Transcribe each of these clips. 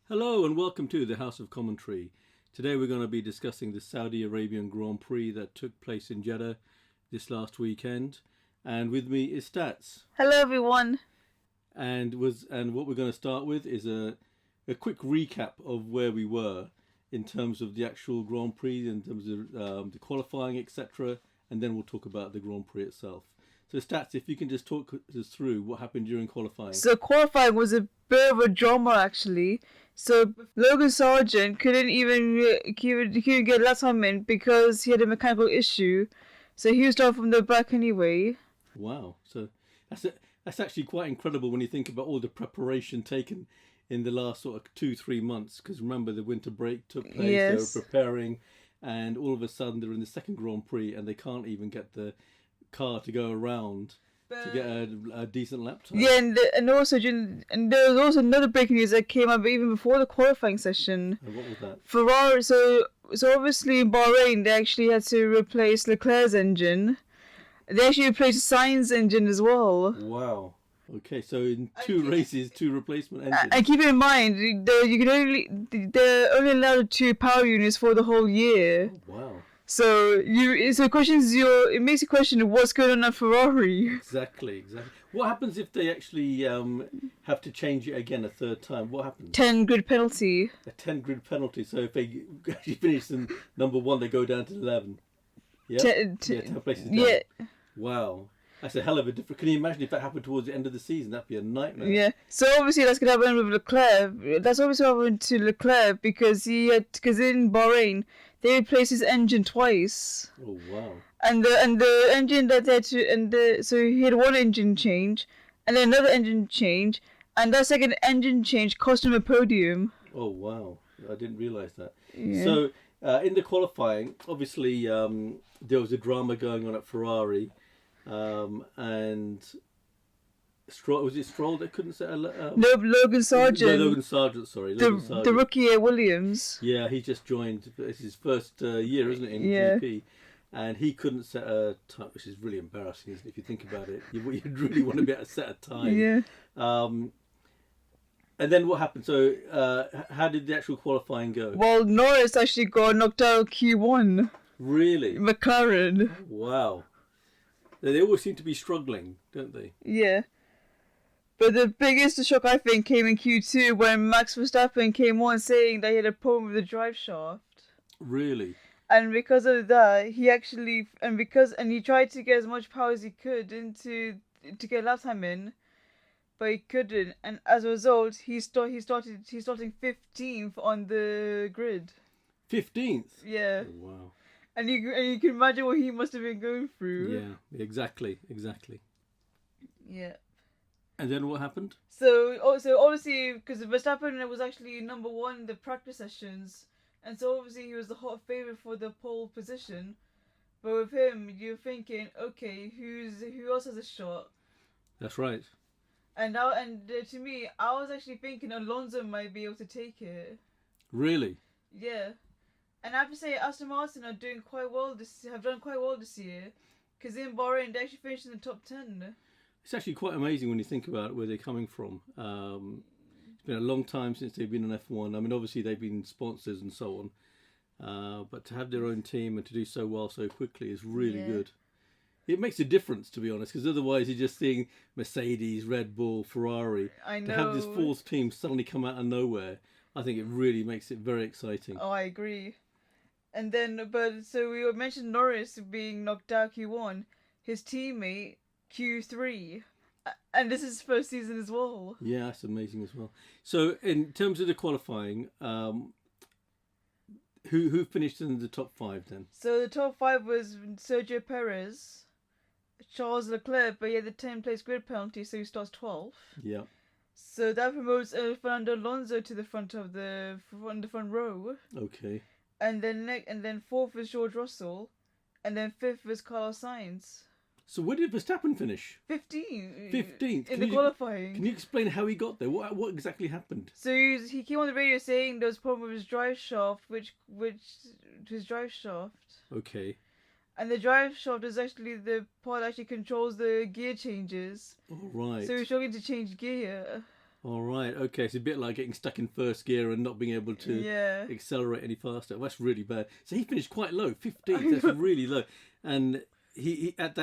Hello and welcome to the House of Commentary. Today we're going to be discussing the Saudi Arabian Grand Prix that took place in Jeddah this last weekend. And with me is Stats. Hello everyone. And what we're going to start with is a quick recap of where we were in terms of the actual Grand Prix, in terms of the qualifying, etc. And then we'll talk about the Grand Prix itself. So Stats, if you can just talk us through what happened during qualifying. So qualifying was a bit of a drama actually. So Logan Sargent couldn't get lap time in because he had a mechanical issue. So he was starting from the back anyway. Wow. So that's actually quite incredible when you think about all the preparation taken in the last sort of 2-3 months. Because remember, the winter break took place. Yes. They were preparing, and all of a sudden they're in the second Grand Prix and they can't even get the car to go around to get a decent lap time. Yeah, and there was also another breaking news that came up even before the qualifying session. And what was that? Ferrari. So obviously in Bahrain they actually had to replace Leclerc's engine. They actually replaced Sainz's engine as well. Wow. Okay, so in two races, 2 replacement engines. And keep in mind, they're only allowed 2 power units for the whole year. Oh, wow. So it makes you question what's going on at Ferrari. Exactly. What happens if they actually have to change it again a third time? What happens? 10 grid penalty. A 10 grid penalty. So if they actually finish in number 1, they go down to 11. Yeah, 10 places down. Yeah. Wow. That's a hell of a difference. Can you imagine if that happened towards the end of the season? That'd be a nightmare. Yeah. So obviously that's going to happen with Leclerc. That's obviously what happened to Leclerc because in Bahrain they replaced his engine twice. Oh wow. And the engine that they had to so he had one engine change, and then another engine change, and that second engine change cost him a podium. Oh wow. I didn't realise that. Yeah. So in the qualifying, obviously there was a drama going on at Ferrari, and was it Stroll that couldn't set a... No, Logan Sargent. No, Logan Sargent, sorry. The rookie at Williams. Yeah, he just joined. It's his first year, isn't it, in GP? And he couldn't set a time, which is really embarrassing, isn't it, if you think about it. You'd really want to be able to set a time. Yeah. And then what happened? So how did the actual qualifying go? Well, Norris actually got knocked out Q1. Really? McLaren. Wow. They always seem to be struggling, don't they? Yeah. But the biggest shock, I think, came in Q2 when Max Verstappen came on saying that he had a problem with the drive shaft. Really? And because of that, he tried to get as much power as he could to get lap time in, but he couldn't. And as a result, he's starting 15th on the grid. 15th? Yeah. Oh, wow. And you can imagine what he must have been going through. Yeah, exactly. Yeah. And then what happened? So obviously, because Verstappen was actually number 1 in the practice sessions, and so obviously he was the hot favourite for the pole position. But with him, you're thinking, okay, who else has a shot? That's right. And to me, I was actually thinking Alonso might be able to take it. Really? Yeah. And I have to say, Aston Martin have done quite well this year, because in Bahrain they actually finished in the top 10. It's actually quite amazing when you think about where they're coming from. It's been a long time since they've been on F1. I mean, obviously they've been sponsors and so on, but to have their own team and to do so well so quickly is really good. It makes a difference, to be honest, because otherwise you're just seeing Mercedes, Red Bull, Ferrari. I know. To have this fourth team suddenly come out of nowhere, I think it really makes it very exciting. Oh, I agree. And then, so we mentioned Norris being knocked out Q1. His teammate Q3, and this is his first season as well. Yeah, that's amazing as well. So, in terms of the qualifying, who finished in the top 5 then? So the top 5 was Sergio Perez, Charles Leclerc, but he had the 10-place grid penalty, so he starts 12th. Yeah. So that promotes Fernando Alonso to the front row. Okay. And then 4th was George Russell, and then 5th was Carlos Sainz. So where did Verstappen finish? 15th in the qualifying. Can you explain how he got there? What exactly happened? So he came on the radio saying there was a problem with his drive shaft, which his drive shaft. Okay. And the drive shaft is actually the part that actually controls the gear changes. All right. So he was struggling to change gear. All right. Okay. It's a bit like getting stuck in first gear and not being able to Yeah. accelerate any faster. Well, that's really bad. So he finished quite low, 15th. That's really low. And he at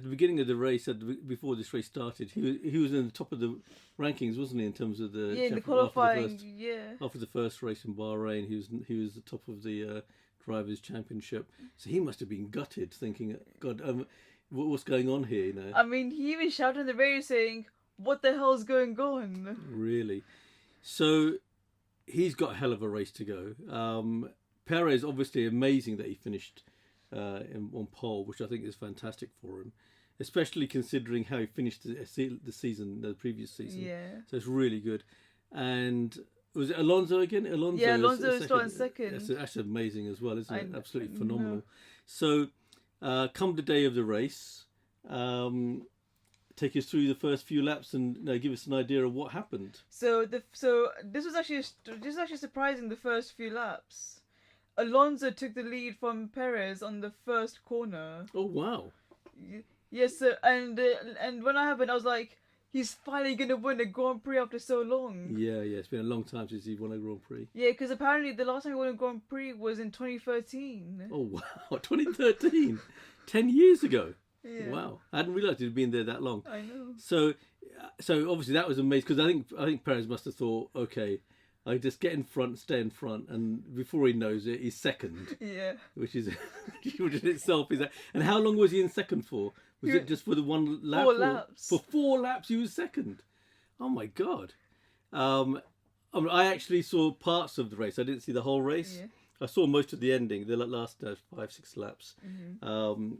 the beginning of the race, before this race started, he was in the top of the rankings, wasn't he? In terms of the Yeah, in the champion- qualifying, yeah. after the first race in Bahrain, he was the top of the drivers' championship. So he must have been gutted, thinking, "God, what's going on here?" You know. I mean, he even shouted on the radio saying, "What the hell's going on?" Really. So he's got a hell of a race to go. Perez, obviously, amazing that he finished on pole, which I think is fantastic for him, especially considering how he finished the previous season. Yeah. So it's really good. And was it Alonso again? Yeah, Alonso is starting second. That's amazing as well, isn't it? Absolutely I phenomenal. know. So, come the day of the race, take us through the first few laps and give us an idea of what happened. So this was actually surprising. The first few laps, Alonso took the lead from Perez on the first corner. Oh wow! Yes, sir. And when that happened, I was like, he's finally gonna win a Grand Prix after so long. Yeah. It's been a long time since he won a Grand Prix. Yeah, because apparently the last time he won a Grand Prix was in 2013. Oh wow! 2013, 10 years ago. Yeah. Wow! I hadn't realised he'd been there that long. I know. So obviously that was amazing because I think Perez must have thought, okay, I just get in front, stay in front, and before he knows it, he's second. Yeah. Which in itself is. And how long was he in second for? Was it just for the one lap? 4 laps. For 4 laps, he was second. Oh my god! I actually saw parts of the race. I didn't see the whole race. Yeah. I saw most of the ending, the last 5-6 laps. Mm-hmm.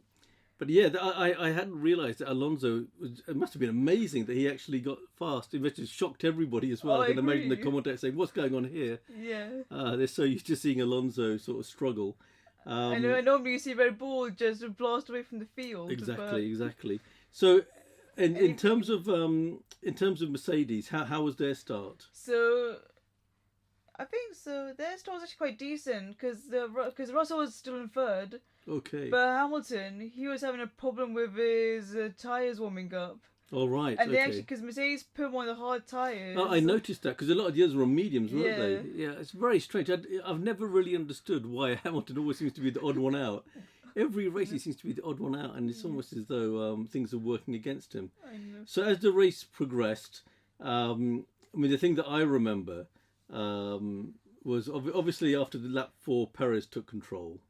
But yeah, I hadn't realised that Alonso it must have been amazing that he actually got fast. It must have shocked everybody as well. Oh, I can imagine the agree. commentator saying, "What's going on here?" Yeah. They're so used to seeing Alonso sort of struggle. I know. Normally you see Red Bull just blast away from the field. Exactly. So, in terms of Mercedes, how was their start? So, I think so. Their start was actually quite decent because Russell was still in third, Okay. but Hamilton he was having a problem with his tires warming up, All right. and they okay. actually because Mercedes put him on the hard tires. Oh, I noticed that because a lot of the others were on mediums, weren't Yeah. they? Yeah, it's very strange. I've never really understood why Hamilton always seems to be the odd one out. Every race he seems to be the odd one out, and it's almost as though things are working against him. I know. So as the race progressed, I mean, the thing that I remember was obviously after the lap 4, Perez took control.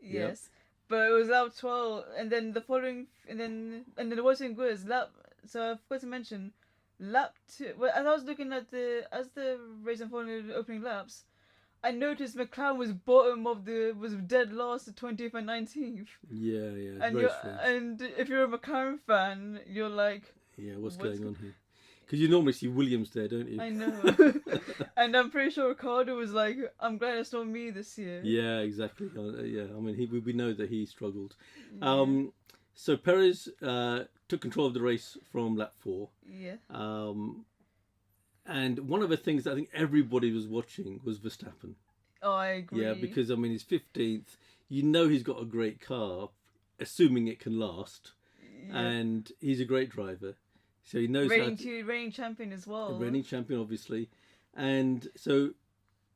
Yes, but it was lap 12, and then the following, and then the worst thing was lap. So I forgot to mention, lap 2. Well, as I was looking at as the race unfolded, the opening laps, I noticed McLaren was dead last at 20th and 19th. Yeah, And very strange. and if you're a McLaren fan, you're like, Yeah, what's going on here? Because you normally see Williams there, don't you? I know. And I'm pretty sure Ricardo was like, I'm glad it's not me this year. Yeah, exactly. Yeah, I mean, we know that he struggled. Yeah. So Perez took control of the race from lap 4. Yeah. And one of the things that I think everybody was watching was Verstappen. Oh, I agree. Yeah, because I mean, he's 15th. You know he's got a great car, assuming it can last. Yeah. And he's a great driver. So he knows reigning champion as well. reigning champion, obviously. And so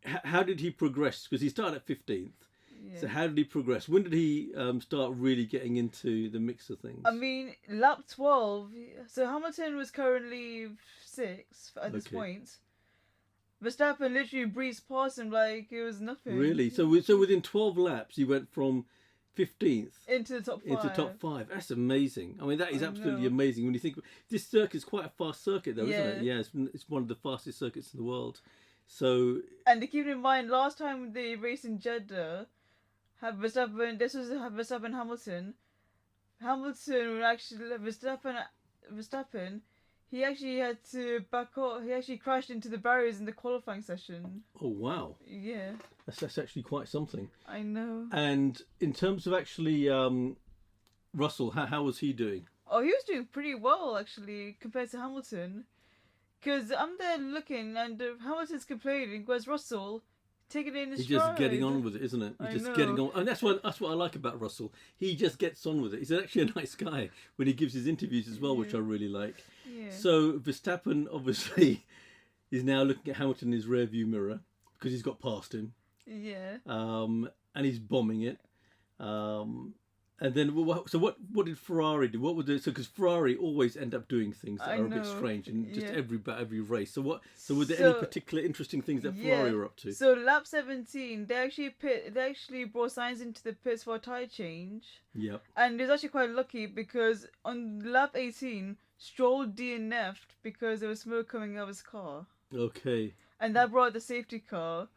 how did he progress? Because he started at 15th. Yeah. So how did he progress? When did he start really getting into the mix of things? I mean, lap 12. So Hamilton was currently 6th at this Okay. point. Verstappen literally breezed past him like it was nothing. Really? So within 12 laps, he went from 15th Into the top 5. into top 5. That's amazing. I mean, that is I absolutely know. amazing when you think this circuit's quite a fast circuit, though, Yeah. isn't it? Yeah, it's one of the fastest circuits in the world. So And to keep in mind, last time they raced in Jeddah, this was Verstappen Hamilton. Hamilton actually Verstappen. He actually had to back up. He actually crashed into the barriers in the qualifying session. oh wow, Yeah, that's actually quite something. I know. And in terms of actually Russell, how was he doing? Oh, he was doing pretty well actually compared to Hamilton. Because I'm there looking and Hamilton's complaining, whereas Russell, taking it in his He's just getting stride. on with it, isn't it? He's I just getting know. on, and that's what I like about Russell. He just gets on with it. He's actually a nice guy when he gives his interviews as well, which I really like. Yeah. So Verstappen obviously is now looking at Hamilton in his rear view mirror because he's got past him, Yeah. and he's bombing it. And then, so what did Ferrari do? What was it? So because Ferrari always end up doing things that I are a bit know. strange in just Yeah. every race. So what? So were there any particular interesting things that Ferrari were up to? So lap 17, they actually brought signs into the pits for a tyre change. Yep. And it was actually quite lucky because on lap 18, Stroll DNF'd because there was smoke coming out of his car. Okay. And that brought the safety car.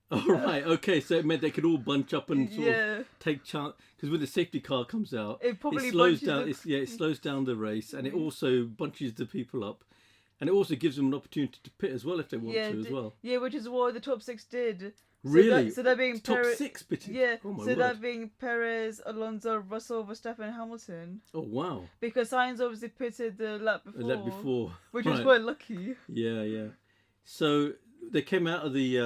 All right. Okay. So it meant they could all bunch up and sort Yeah. of take chance because when the safety car comes out, It probably slows bunches down. It slows down the race, and it also bunches the people up, and it also gives them an opportunity to pit as well if they want to as well. Yeah, which is what the top 6 did. Really? So that being Top 6 pitted. Yeah. Oh my so word. that being Perez, Alonso, Russell, Verstappen, and Hamilton. Oh wow. Because Sainz obviously pitted the lap before. The lap before. Which Right. was quite lucky. Yeah, yeah. So they came out of the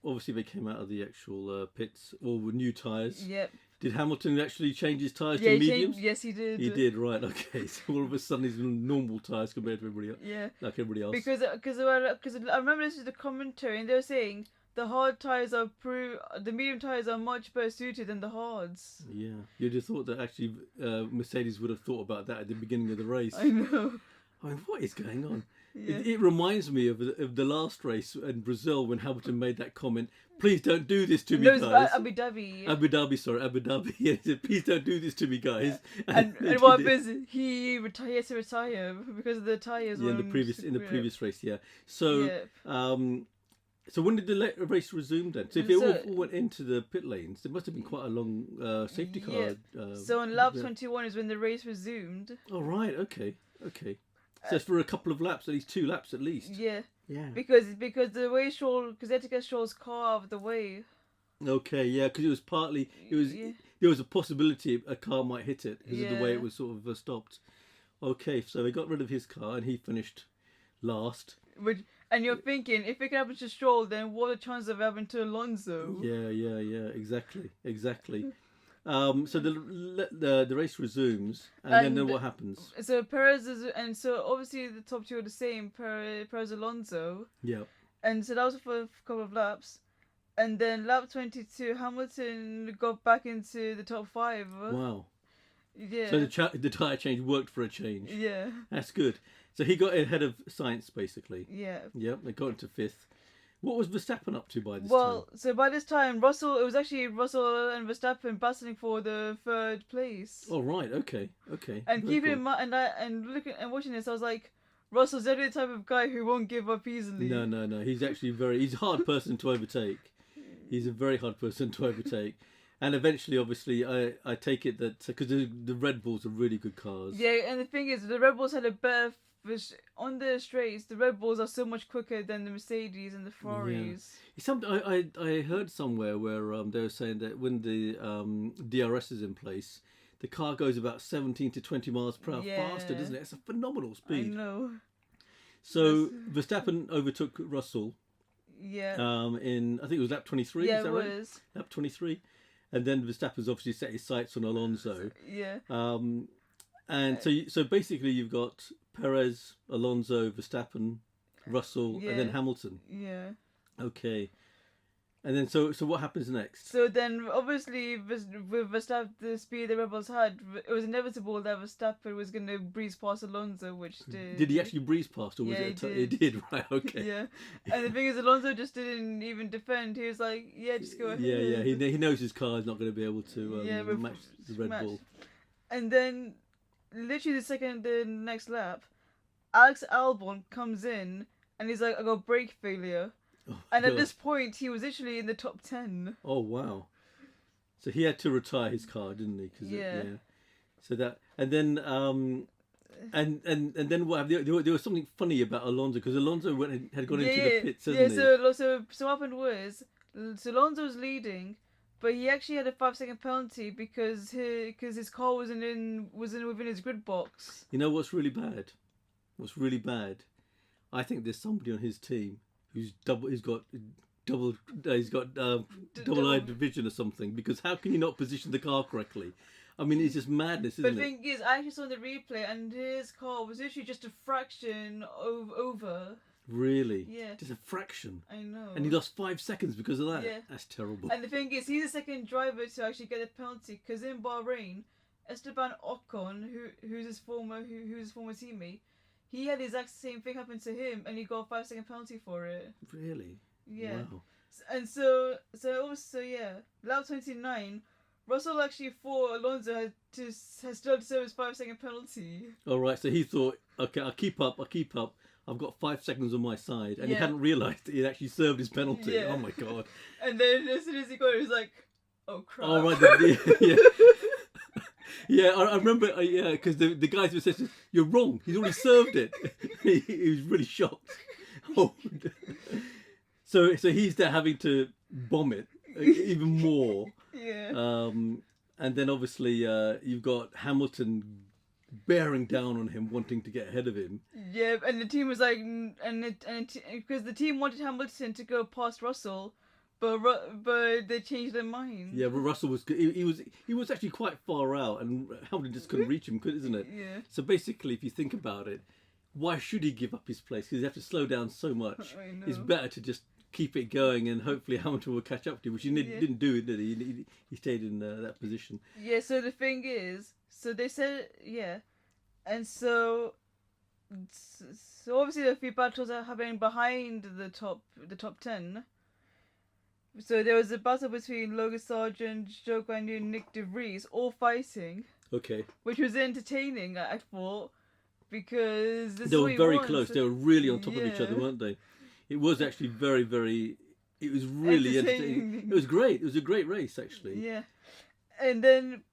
obviously they came out of the actual pits all with new tyres. Yep. Did Hamilton actually change his tyres Yeah, to mediums? yes, he did. He did, right? Okay. So all of a sudden he's on normal tyres compared to everybody else. Yeah. Like everybody else. Because I remember listening to the commentary and they were saying the hard tyres the medium tyres are much better suited than the hards. Yeah, you'd have thought that actually Mercedes would have thought about that at the beginning of the race. I know. I mean, what is going on? Yeah. It reminds me of the last race in Brazil when Hamilton made that comment. Please don't do this to me, No, it's guys. Abu Dhabi. Abu Dhabi. He said, please don't do this to me, guys. And they what did it. happens? He had to retire because of the tyres. Yeah, in the previous race, yeah. So, Yeah. So when did the race resume then? So if they all went into the pit lanes, there must have been quite a long safety car. So on lap 21 is when the race resumed. Oh right, okay. So it's for a couple of laps, at least 2 laps at least. Yeah. Yeah. Because the way because they had to get Stroll's car out of the way. Okay, yeah, because it was partly there was a possibility a car might hit it because of the way it was sort of stopped. Okay, so they got rid of his car and he finished last. And you're thinking, if it can happen to Stroll, then what are the chances of it happening to Alonso? Yeah, exactly. So the race resumes, and then what happens? So so obviously the top 2 are the same, Perez, Alonso. Yeah. And so that was for a couple of laps. And then lap 22, Hamilton got back into the top 5. Wow. Yeah. So the tyre change worked for a change. Yeah. That's good. So he got ahead of Sainz, basically. Yeah. Yep, they got into 5th. What was Verstappen up to by this time? Well, so by this time, it was actually Russell and Verstappen battling for the 3rd place. Oh, right, okay. And Very keeping cool. in mind, and looking and watching this, I was like, Russell's definitely the type of guy who won't give up easily. No. He's actually he's a hard person to overtake. He's a very hard person to overtake. And eventually, obviously, I take it that because the Red Bulls are really good cars. Yeah, and the thing is, the Red Bulls had a better on the straights. The Red Bulls are so much quicker than the Mercedes and the Ferraris. Yeah. I heard somewhere where they were saying that when the DRS is in place, the car goes about 17 to 20 miles per hour faster, doesn't it? It's a phenomenal speed. I know. So Verstappen overtook Russell. Yeah. In I think it was lap 23. Yeah, is that it right? was. Lap 23, and then Verstappen's obviously set his sights on Alonso. Yeah. And so basically you've got Perez, Alonso, Verstappen, Russell, and then Hamilton. Yeah. Okay. And then so what happens next? So then obviously with Verstappen, the speed the Red Bulls had, it was inevitable that Verstappen was going to breeze past Alonso, which did. Did he actually breeze past, or was Yeah, it? he He did, right? Okay. Yeah. And the thing is, Alonso just didn't even defend. He was like, "Yeah, just go ahead." Yeah. He knows his car is not going to be able to match the Red Bull. And then, literally the next lap, Alex Albon comes in and he's like, "I got brake failure." Oh, and God. at this point, he was literally in the top 10. Oh wow! So he had to retire his car, didn't he? Yeah. So that, and then and then what? There was something funny about Alonso because Alonso had gone into the pits, hasn't he? So what happened was, Alonso was leading, but he actually had a 5-second penalty because his car wasn't within his grid box. You know what's really bad? What's really bad? I think there's somebody on his team who's got double-eyed vision or something, because how can you not position the car correctly? I mean, it's just madness, isn't But it? the thing is, I actually saw the replay, and his car was literally just a fraction over. Really? Yeah. Just a fraction. I know. And he lost 5 seconds because of that. Yeah. That's terrible. And the thing is, he's the second driver to actually get a penalty, because in Bahrain, Esteban Ocon, who's his former teammate, he had the exact same thing happen to him, and he got a 5-second penalty for it. Really? Yeah. Wow. And so yeah, lap 29, Russell actually thought Alonso had still to serve his 5-second penalty. All right. So he thought, okay, I'll keep up. I've got 5 seconds on my side, and he Yeah. hadn't realised that he'd actually served his penalty. Yeah. Oh my god. And then as soon as he got it, he was like, oh crap. All right. Yeah. Yeah, I remember. Yeah, because the guys were saying, "You're wrong. He's already served it." he was really shocked. Oh. So he's there having to bomb it even more. Yeah. And then obviously you've got Hamilton bearing down on him, wanting to get ahead of him. Yeah, and the team was like, because the team wanted Hamilton to go past Russell, but they changed their mind. Yeah, but Russell was he was actually quite far out, and Hamilton just couldn't reach him, isn't it? Yeah. So basically, if you think about it, why should he give up his place? Because he have to slow down so much. I know. It's better to just keep it going, and hopefully Hamilton will catch up to him, which he didn't do, did he? He stayed in that position. Yeah. So the thing is, so they said and so obviously the few battles are happening behind the top 10. So there was a battle between Logan Sargent, Joe Guan Yu, and Nick DeVries, all fighting, Okay. which was entertaining, I thought, because They were very close. They were really on top of each Yeah. other, weren't they? It was actually very, very. It was really entertaining. It was great. It was a great race, actually. Yeah, and then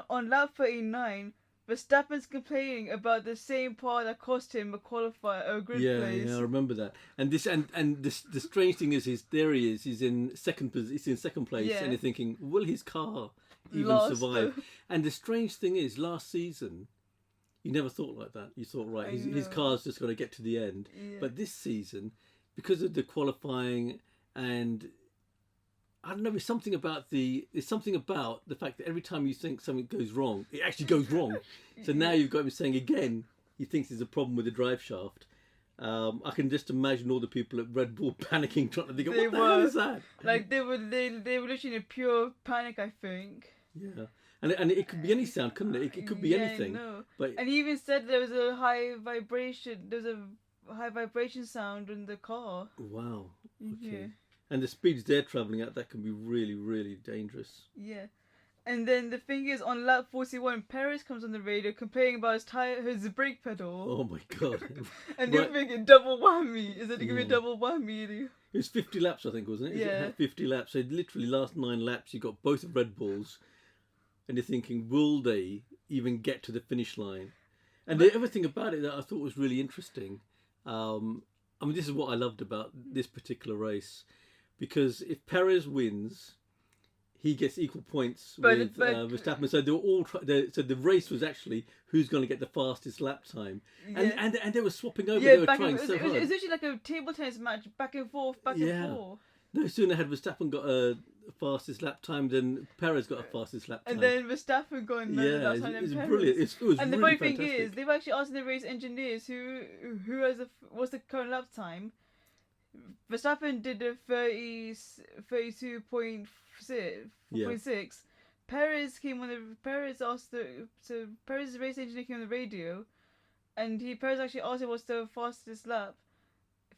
on lap 39, Verstappen's complaining about the same part that cost him a grid place. Yeah, I remember that. And the strange thing is, there he is. He's in second place, Yeah. and you're thinking, will his car even Lost. survive? And the strange thing is, last season, you never thought like that. You thought, right, his car's just got to get to the end. Yeah. But this season, because of the qualifying, and I don't know, there's something about the fact that every time you think something goes wrong, it actually goes wrong. So now you've got him saying again, he thinks there's a problem with the drive shaft. I can just imagine all the people at Red Bull panicking, trying to think, what the hell is that? Like they were literally in a pure panic, I think. Yeah, and it could be any sound, couldn't it? It could be anything. No. But And he even said there was a high vibration. There's a high vibration sound in the car. wow, okay. Yeah. And the speeds they're travelling at, that can be really, really dangerous. Yeah. And then the thing is, on lap 41, Perez comes on the radio complaining about his brake pedal. Oh my god! And you're thinking, double whammy. Is it going to be a double whammy? It was 50 laps, I think, wasn't it? Yeah. 50 laps. So literally last 9 laps, you got both of Red Bulls, and you're thinking, will they even get to the finish line? And the other thing about it that I thought was really interesting, I mean, this is what I loved about this particular race, because if Perez wins, he gets equal points with Verstappen. So they were all. So the race was actually who's going to get the fastest lap time, and they were swapping over. Yeah, they were trying so hard. It was literally like a table tennis match, back and forth, back and forth. No sooner had Verstappen got a fastest lap time than Perez got a fastest lap time. And then Verstappen got another lap time. It was brilliant. It was and the really funny fantastic. thing is, they've actually asked the race engineers who has what's the current lap time. Verstappen did a 32.6. Perez came on the Perez asked Perez's race engineer came on the radio, and Perez actually asked him what's the fastest lap.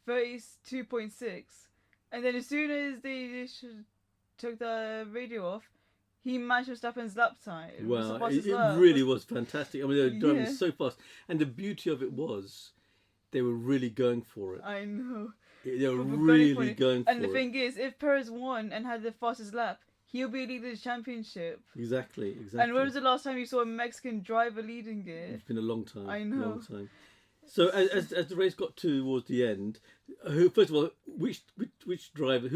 32.6. And then as soon as they took the radio off, he matched Verstappen's lap time. Wow, it really was fantastic. I mean, they were driving so fast, and the beauty of it was, they were really going for it. I know. They were really going for it. And the thing is, if Perez won and had the fastest lap, he'll be leading the championship. Exactly. And when was the last time you saw a Mexican driver leading it? It's been a long time. I know. Long time. So as the race got towards the end, first of all, which drivers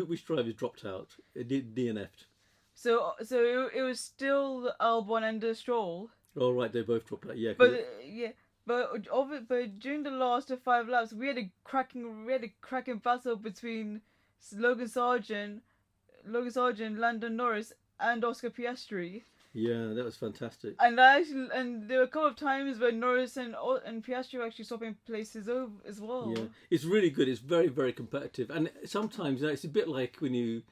dropped out? DNF'd. So it was still Albon and Stroll. Oh right, they both dropped out. Yeah. But during the last 5 laps, we had a cracking battle between Logan Sargent, Landon Norris, and Oscar Piastri. Yeah, that was fantastic. And there were a couple of times where Norris and Piastri were actually swapping places over as well. Yeah, it's really good. It's very, very competitive, and sometimes it's a bit like when you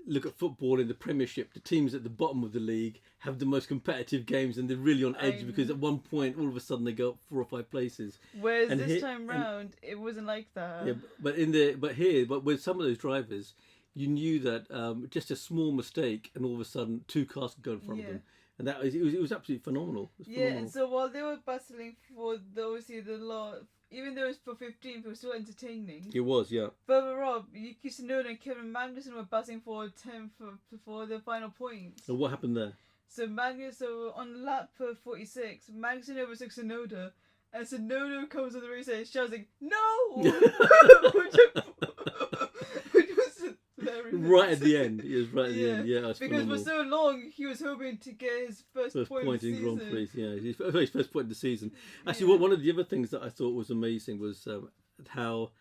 look at football in the Premiership. The teams at the bottom of the league have the most competitive games, and they're really on edge because at one point, all of a sudden, they go up 4 or 5 places. Whereas this time round, it wasn't like that. Yeah, but with some of those drivers, you knew that just a small mistake, and all of a sudden, 2 cars could go in front of them. And it was absolutely phenomenal. And so while they were battling for the lot, even though it was for 15th, it was still entertaining. It was, yeah. Further up, Yuki Tsunoda and Kevin Magnussen were battling for 10th for the final points. And what happened there? So on lap 46, Magnussen overtook Tsunoda, and Tsunoda comes on the race and shouting, "No!" which was hilarious. Right at the end. It was right at the end. Yeah, because phenomenal. for so long he was hoping to get his first point in Grand Prix. Yeah, his first point of the season. Actually, one of the other things that I thought was amazing was how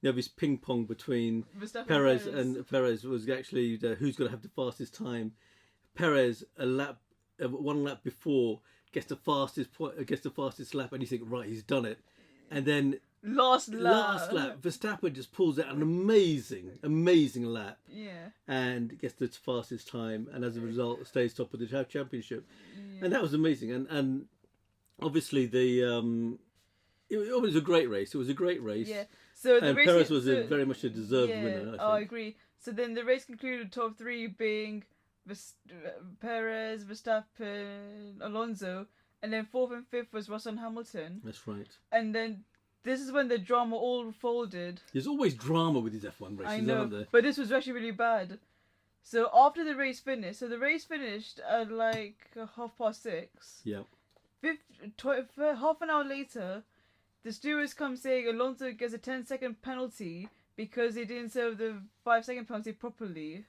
this ping pong between Perez and Perez was actually who's going to have the fastest time. Perez one lap before gets the fastest lap, and you think, right, he's done it, and then last lap, Verstappen just pulls out an amazing lap. Yeah. And gets the fastest time, and as a result, stays top of the championship. Yeah. And that was amazing. And obviously, it was a great race. It was a great race. Yeah. So the race, Perez was very much a deserved winner, I think. I agree. So then the race concluded top 3 being Perez, Verstappen, Alonso, and then 4th and 5th was Russell and Hamilton. That's right. And then this is when the drama all folded. There's always drama with these F1 races, I know, aren't there? but this was actually really bad. So after the race finished, at like 6:30. Yeah. Half an hour later, the stewards come saying Alonso gets a 10-second penalty because he didn't serve the 5-second penalty properly.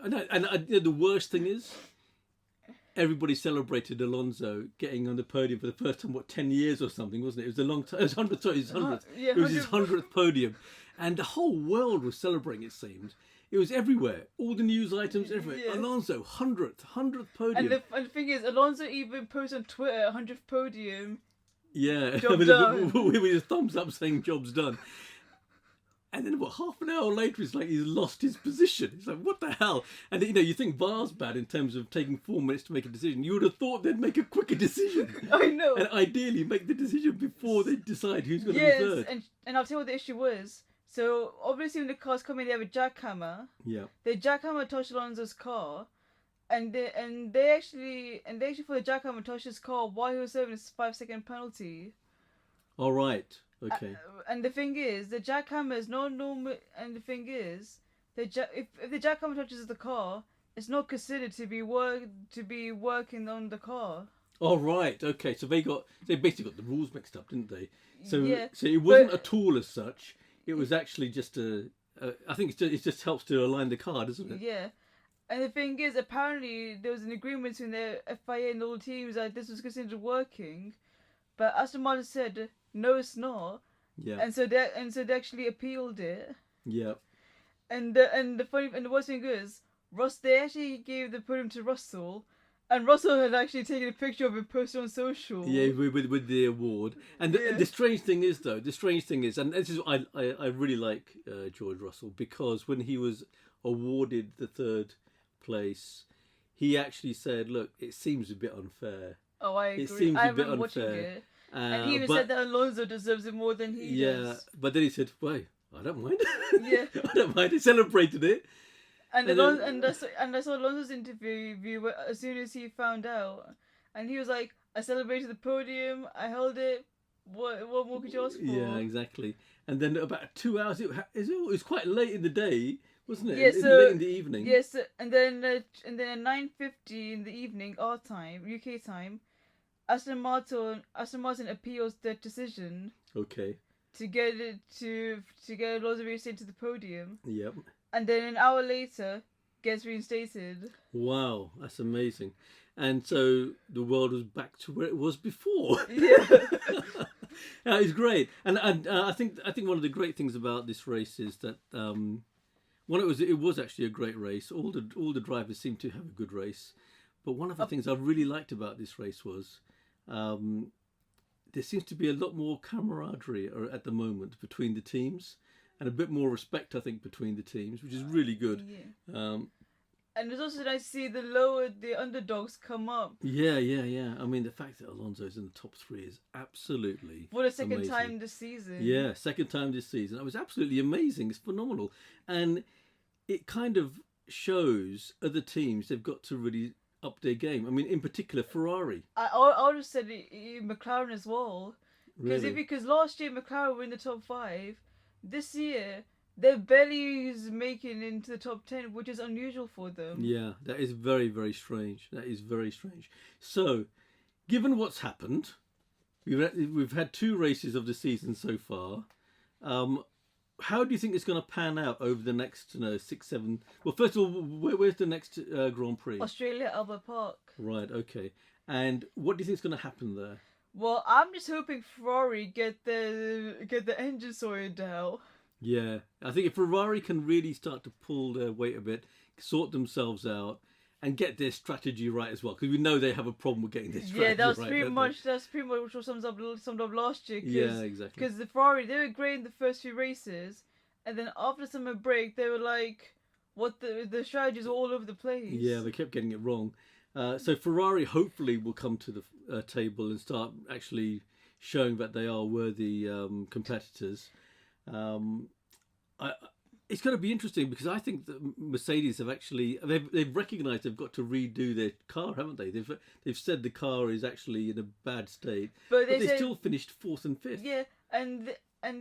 And the worst thing is, everybody celebrated Alonso getting on the podium for the first time, 10 years or something, wasn't it? It was a long time. It was 100th. It was his 100th podium. And the whole world was celebrating, it seemed. It was everywhere. All the news items, everywhere. Yeah. Alonso, 100th podium. And the thing is, Alonso even posted on Twitter, 100th podium. Yeah. Job done. With his thumbs up saying job's done. And then half an hour later, it's like he's lost his position. It's like, what the hell? And you think VAR's bad in terms of taking 4 minutes to make a decision. You would have thought they'd make a quicker decision. I know. And ideally make the decision before they decide who's going to be third. And I'll tell you what the issue was. So obviously when the cars come in, they have a jackhammer. Yeah. The jackhammer touched Alonso's car, and they actually for the jackhammer touched his car while he was serving his 5-second penalty. All right. Okay. And the thing is, the jackhammer is not normal. And the thing is, if the jackhammer touches the car, it's not considered to be working on the car. Oh right. Okay. So they basically got the rules mixed up, didn't they? So yeah, so it wasn't a tool as such. It was actually just I think it just helps to align the car, doesn't it? Yeah. And the thing is, apparently there was an agreement between the FIA and all teams that this was considered working, but Aston Martin said no, it's not. Yeah. And so they actually appealed it. Yeah. And the worst thing is, they actually gave the podium to Russell, and Russell had actually taken a picture of it, posted on social. Yeah, with the award. And the strange thing is, and this is what I really like George Russell, because when he was awarded the 3rd place, he actually said, "Look, it seems a bit unfair." Oh, I agree. It seems a bit unfair. And he even said that Alonso deserves it more than he does. Yeah, but then he said, "Wait, I don't mind." Yeah, I don't mind. He celebrated it. And I saw Alonso's interview as soon as he found out, and he was like, "I celebrated the podium. I held it. What more could you ask for?" Yeah, exactly. And then about 2 hours. It was quite late in the day, wasn't it? Yeah, late in the evening. Yes, and then at 9:50 in the evening, our time, UK time, Aston Martin appeals their decision. Okay. To get Alonso reinstated to the podium. Yep. And then an hour later, gets reinstated. Wow, that's amazing. And so the world was back to where it was before. Yeah. It's great. And I think one of the great things about this race is that Well, it was actually a great race. All the drivers seemed to have a good race. But one of the things I really liked about this race was there seems to be a lot more camaraderie at the moment between the teams, and a bit more respect, I think, between the teams, which is really good. Yeah. And it's also nice to see the underdogs come up. Yeah. I mean, the fact that Alonso's in the top 3 is absolutely for the second amazing. time this season. Yeah, second time this season. It was absolutely amazing. It's phenomenal, and it kind of shows other teams they've got to really up their game. I mean, in particular, Ferrari. I would have said McLaren as well. Really? Because last year McLaren were in the top 5. This year they're barely making into the top 10, which is unusual for them. Yeah, that is very, very strange. That is very strange. So, given what's happened, we've had 2 races of the season so far. How do you think it's going to pan out over the next 6, 7? Well, first of all, where's the next Grand Prix? Australia, Albert Park. Right. Okay. And what do you think is going to happen there? Well, I'm just hoping Ferrari get the engine sorted out. Yeah, I think if Ferrari can really start to pull their weight a bit, sort themselves out, and get their strategy right as well, because we know they have a problem with getting their strategy right. Yeah, that's pretty much what summed up last year. Yeah, exactly. Because the Ferrari, they were great in the first few races, and then after the summer break, they were like, the strategies were all over the place. Yeah, they kept getting it wrong. So Ferrari hopefully will come to the table and start actually showing that they are worthy competitors. It's going to be interesting because I think that Mercedes have actually they've recognised they've got to redo their car, haven't they? They've said the car is actually in a bad state, but they still finished 4th and 5th. Yeah, and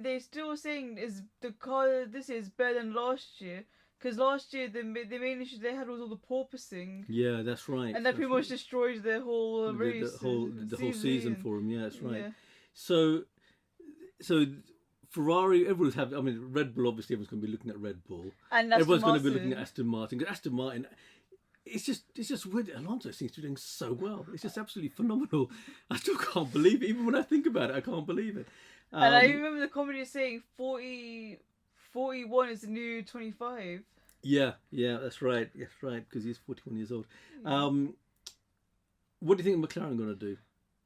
they're still saying is the car this is better than last year. Because last year the main issue they had was all the porpoising. Yeah, that's right. And that pretty much destroys their whole race. The whole season for them. Yeah, that's right. Yeah. So Ferrari, everyone's having. I mean, Red Bull. Obviously, everyone's going to be looking at Red Bull. And everyone's going to be looking at Aston Martin. Because Aston Martin, it's just weird. Alonso seems to be doing so well. It's just absolutely phenomenal. I still can't believe it. Even when I think about it, I can't believe it. And I remember the comedy saying 41 is the new 25. Yeah, that's right. That's right, because he's 41 years old. What do you think McLaren are going to do?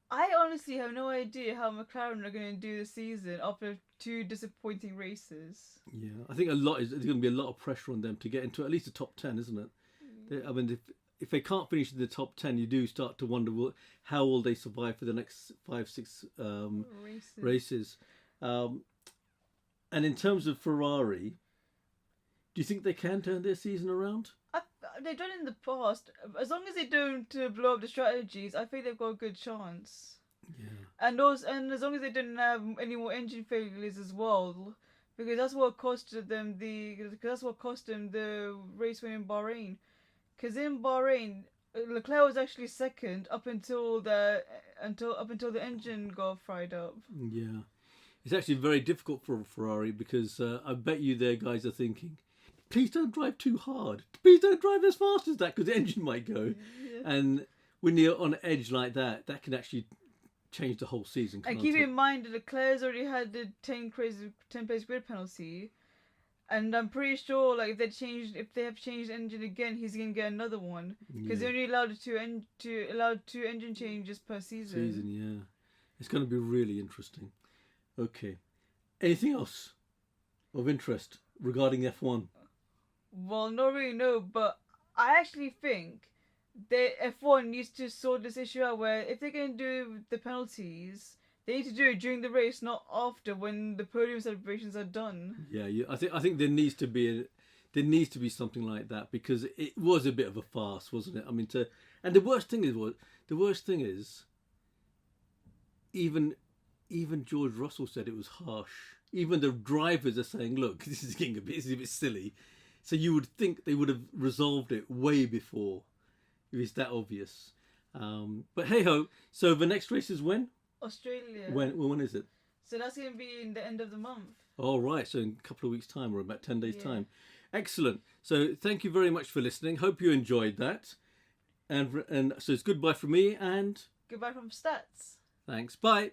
I honestly have no idea how McLaren are going to do this season after 2 disappointing races. Yeah, I think there's going to be a lot of pressure on them to get into at least the top 10, isn't it? I mean, if they can't finish in the top 10, you do start to wonder how will they survive for the next 5, 6 races. And in terms of Ferrari, do you think they can turn their season around? They've done it in the past. As long as they don't blow up the strategies, I think they've got a good chance. Yeah. And as long as they don't have any more engine failures as well, because that's what cost them the race win in Bahrain. Because in Bahrain, Leclerc was actually second up until the engine got fried up. Yeah. It's actually very difficult for Ferrari because I bet you their guys are thinking, please don't drive too hard. Please don't drive as fast as that because the engine might go. Yeah. And when you're on edge like that, that can actually change the whole season. And keep in mind that Leclerc's already had the 10 place grid penalty. And I'm pretty sure if they have changed the engine again, he's going to get another one. Because they're only allowed two engine changes per season. Yeah. It's going to be really interesting. Okay. Anything else of interest regarding F1? Well, not really, no, but I actually think that F1 needs to sort this issue out where if they're going to do the penalties, they need to do it during the race, not after when the podium celebrations are done. Yeah, I think there needs to be something like that because it was a bit of a farce, wasn't it? I mean, and the worst thing is, even George Russell said it was harsh. Even the drivers are saying, "Look, this is a bit silly." So you would think they would have resolved it way before. If it's that obvious. But hey ho. So the next race is when? Australia. When is it? So that's going to be in the end of the month. All right. So in a couple of weeks' time, or about 10 days' time. Excellent. So thank you very much for listening. Hope you enjoyed that. And so it's goodbye from me and goodbye from Stats. Thanks. Bye.